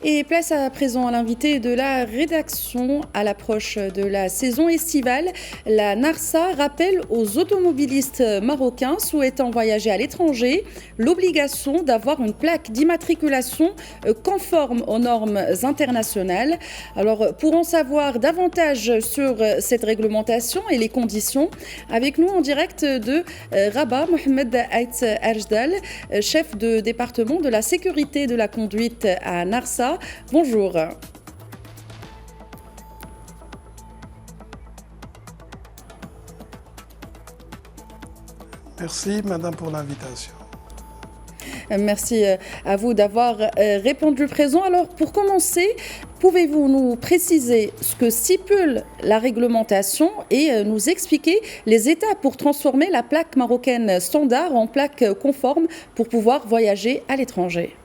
Et place à présent à l'invité de la rédaction. À l'approche de la saison estivale, la NARSA rappelle aux automobilistes marocains souhaitant voyager à l'étranger l'obligation d'avoir une plaque d'immatriculation conforme aux normes internationales. Alors, pour en savoir davantage sur cette réglementation et les conditions, avec nous en direct de Rabat, Mohamed Aït Ajdal, chef de département de la sécurité de la conduite à NARSA. Bonjour. Merci, madame, pour l'invitation. Merci à vous d'avoir répondu présent. Alors, pour commencer, pouvez-vous nous préciser ce que stipule la réglementation et nous expliquer les étapes pour transformer la plaque marocaine standard en plaque conforme pour pouvoir voyager à l'étranger ?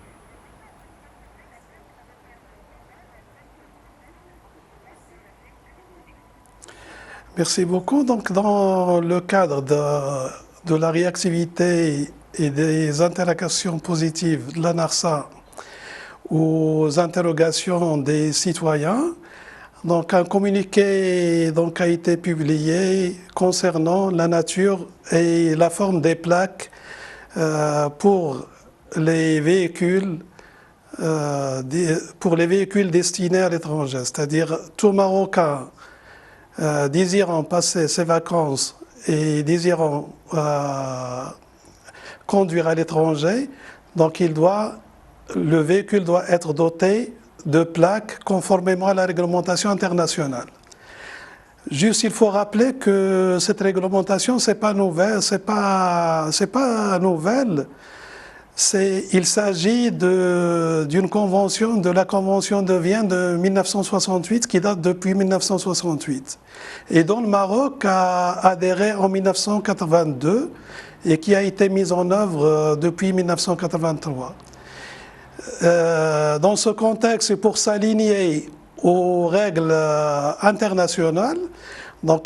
Merci beaucoup. Donc, dans le cadre de la réactivité et des interrogations positives de la NARSA aux interrogations des citoyens, donc un communiqué a été publié concernant la nature et la forme des plaques pour les véhicules destinés à l'étranger, c'est-à-dire tout Marocain désirant passer ses vacances et désirant conduire à l'étranger, donc le véhicule doit être doté de plaques conformément à la réglementation internationale. Juste, il faut rappeler que cette réglementation, c'est pas nouvelle. Il s'agit d'une convention, de la Convention de Vienne de 1968, qui date depuis 1968, et dont le Maroc a adhéré en 1982 et qui a été mise en œuvre depuis 1983. Dans ce contexte, pour s'aligner aux règles internationales,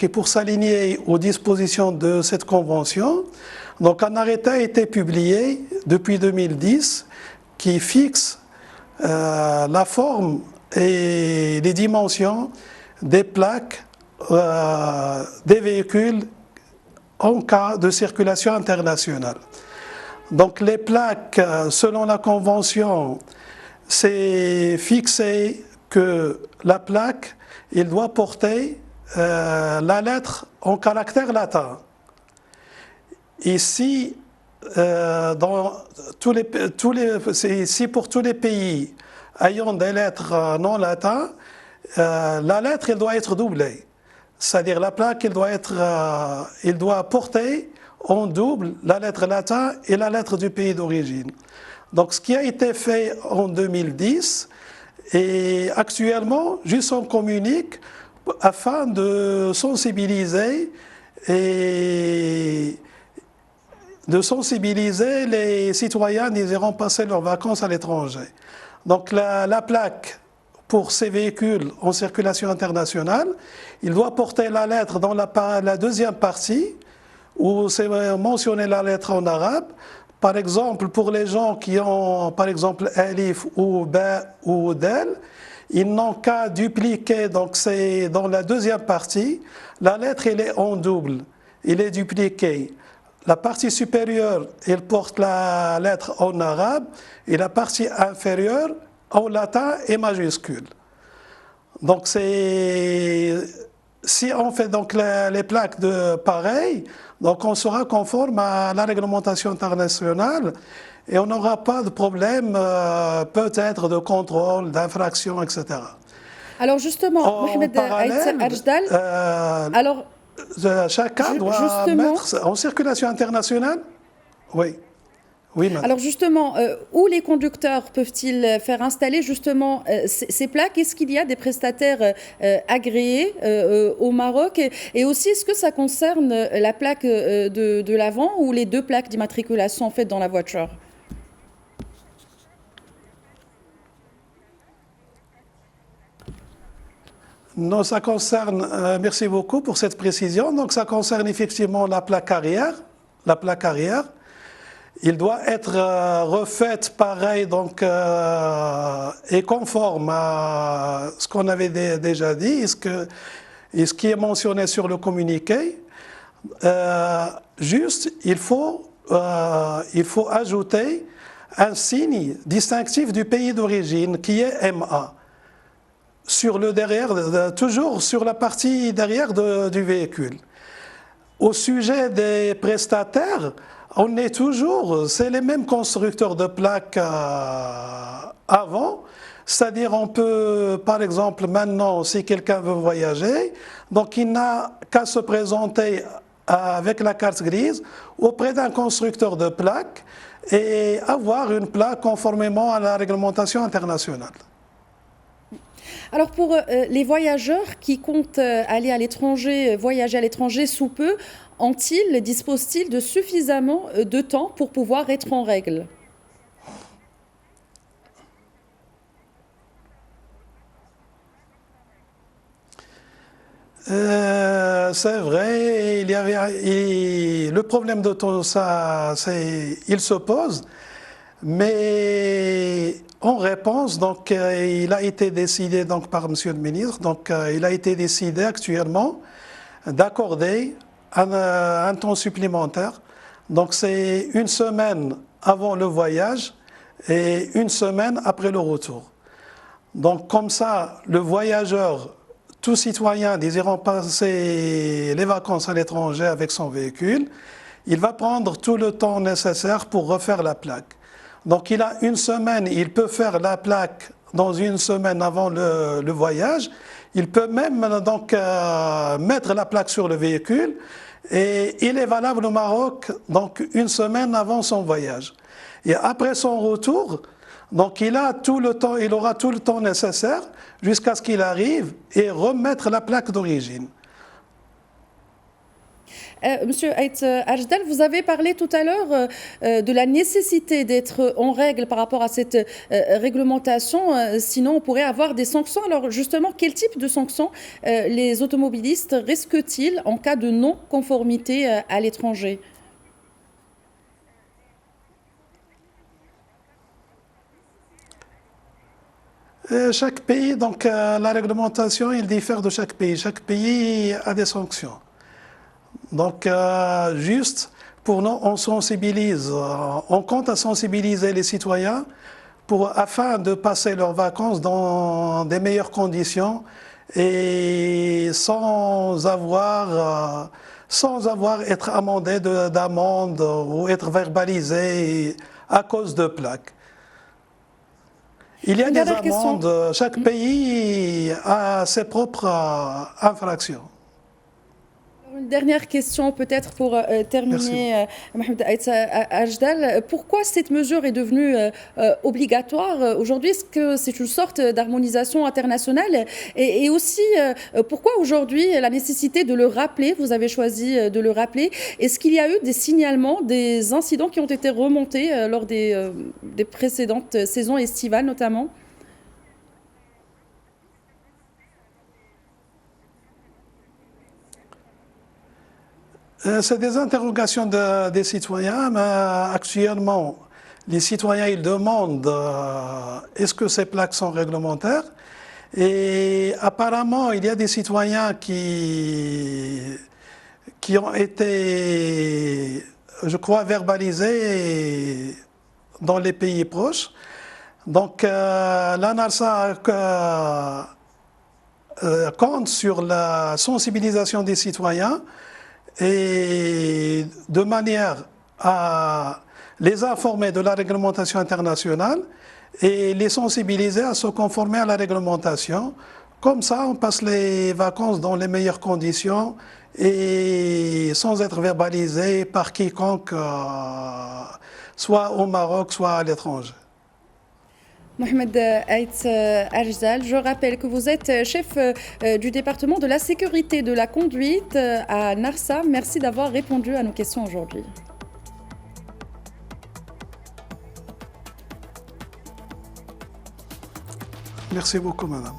et pour s'aligner aux dispositions de cette convention, un arrêté a été publié depuis 2010 qui fixe la forme et les dimensions des plaques des véhicules en cas de circulation internationale. Donc les plaques, selon la convention, c'est fixé que la plaque, il doit porter la lettre en caractère latin. Ici, si pour tous les pays ayant des lettres non latines, la lettre elle doit être doublée. C'est-à-dire la plaque, il doit porter en double la lettre latine et la lettre du pays d'origine. Donc ce qui a été fait en 2010, et actuellement, juste on communique afin de sensibiliser les citoyens désirant passer leurs vacances à l'étranger. Donc la plaque pour ces véhicules en circulation internationale, il doit porter la lettre dans la deuxième partie où c'est mentionné la lettre en arabe. Par exemple, pour les gens qui ont, par exemple, Alif ou Ba ou Dal, ils n'ont qu'à dupliquer, donc c'est dans la deuxième partie, la lettre elle est en double, elle est dupliquée. La partie supérieure, elle porte la lettre en arabe et la partie inférieure en latin et majuscule. Donc si on fait donc les plaques de pareil, donc on sera conforme à la réglementation internationale et on n'aura pas de problème peut-être de contrôle, d'infraction, etc. Alors justement, Mohamed Aït Ajdal, chacun doit mettre en circulation internationale. Oui. Oui, madame. Alors justement, où les conducteurs peuvent-ils faire installer justement ces plaques ? Est-ce qu'il y a des prestataires agréés au Maroc ? Et aussi, est-ce que ça concerne la plaque de l'avant ou les deux plaques d'immatriculation en fait dans la voiture ? Non, ça concerne, merci beaucoup pour cette précision. Donc ça concerne effectivement la plaque arrière. il doit être refait pareil donc, et conforme à ce qu'on avait déjà dit et ce qui est mentionné sur le communiqué. Juste, il faut ajouter un signe distinctif du pays d'origine qui est MA. Sur le derrière, toujours sur la partie derrière du véhicule. Au sujet des prestataires, on est toujours, c'est les mêmes constructeurs de plaques avant, c'est-à-dire on peut, par exemple, maintenant, si quelqu'un veut voyager, donc il n'a qu'à se présenter avec la carte grise auprès d'un constructeur de plaques et avoir une plaque conformément à la réglementation internationale. Alors pour les voyageurs qui comptent aller à l'étranger, voyager à l'étranger sous peu, disposent-ils de suffisamment de temps pour pouvoir être en règle? C'est vrai, le problème de tout ça, il se pose, mais en réponse, donc, il a été décidé donc, par Monsieur le ministre, donc, il a été décidé actuellement d'accorder un temps supplémentaire. Donc c'est une semaine avant le voyage et une semaine après le retour. Donc comme ça, le voyageur, tout citoyen désirant passer les vacances à l'étranger avec son véhicule, il va prendre tout le temps nécessaire pour refaire la plaque. Donc il a une semaine, il peut faire la plaque dans une semaine avant le voyage. Il peut même donc mettre la plaque sur le véhicule et il est valable au Maroc donc une semaine avant son voyage. Et après son retour, donc il aura tout le temps nécessaire jusqu'à ce qu'il arrive et remettre la plaque d'origine. Monsieur Ait Ajdal, vous avez parlé tout à l'heure de la nécessité d'être en règle par rapport à cette réglementation, sinon on pourrait avoir des sanctions. Alors justement, quel type de sanctions les automobilistes risquent-ils en cas de non-conformité à l'étranger ? Chaque pays, donc la réglementation, il diffère de chaque pays. Chaque pays a des sanctions. Donc, juste pour nous, on sensibilise, on compte à sensibiliser les citoyens afin de passer leurs vacances dans des meilleures conditions et sans avoir être amendé d'amende ou être verbalisé à cause de plaques. Il y a des amendes, chaque pays a ses propres infractions. Une dernière question peut-être pour terminer, Mohamed Ait Ajdal. Pourquoi cette mesure est devenue obligatoire aujourd'hui? Est-ce que c'est une sorte d'harmonisation internationale? Et aussi, pourquoi aujourd'hui la nécessité de le rappeler? Vous avez choisi de le rappeler. Est-ce qu'il y a eu des signalements, des incidents qui ont été remontés lors des précédentes saisons estivales notamment? C'est des interrogations des citoyens, mais actuellement, les citoyens ils demandent est-ce que ces plaques sont réglementaires? Et apparemment, il y a des citoyens qui ont été, je crois, verbalisés dans les pays proches. Donc, la NARSA compte sur la sensibilisation des citoyens et de manière à les informer de la réglementation internationale et les sensibiliser à se conformer à la réglementation. Comme ça, on passe les vacances dans les meilleures conditions et sans être verbalisé par quiconque, soit au Maroc, soit à l'étranger. Mohamed Ait Ajdal, je rappelle que vous êtes chef du département de la sécurité de la conduite à NARSA. Merci d'avoir répondu à nos questions aujourd'hui. Merci beaucoup, madame.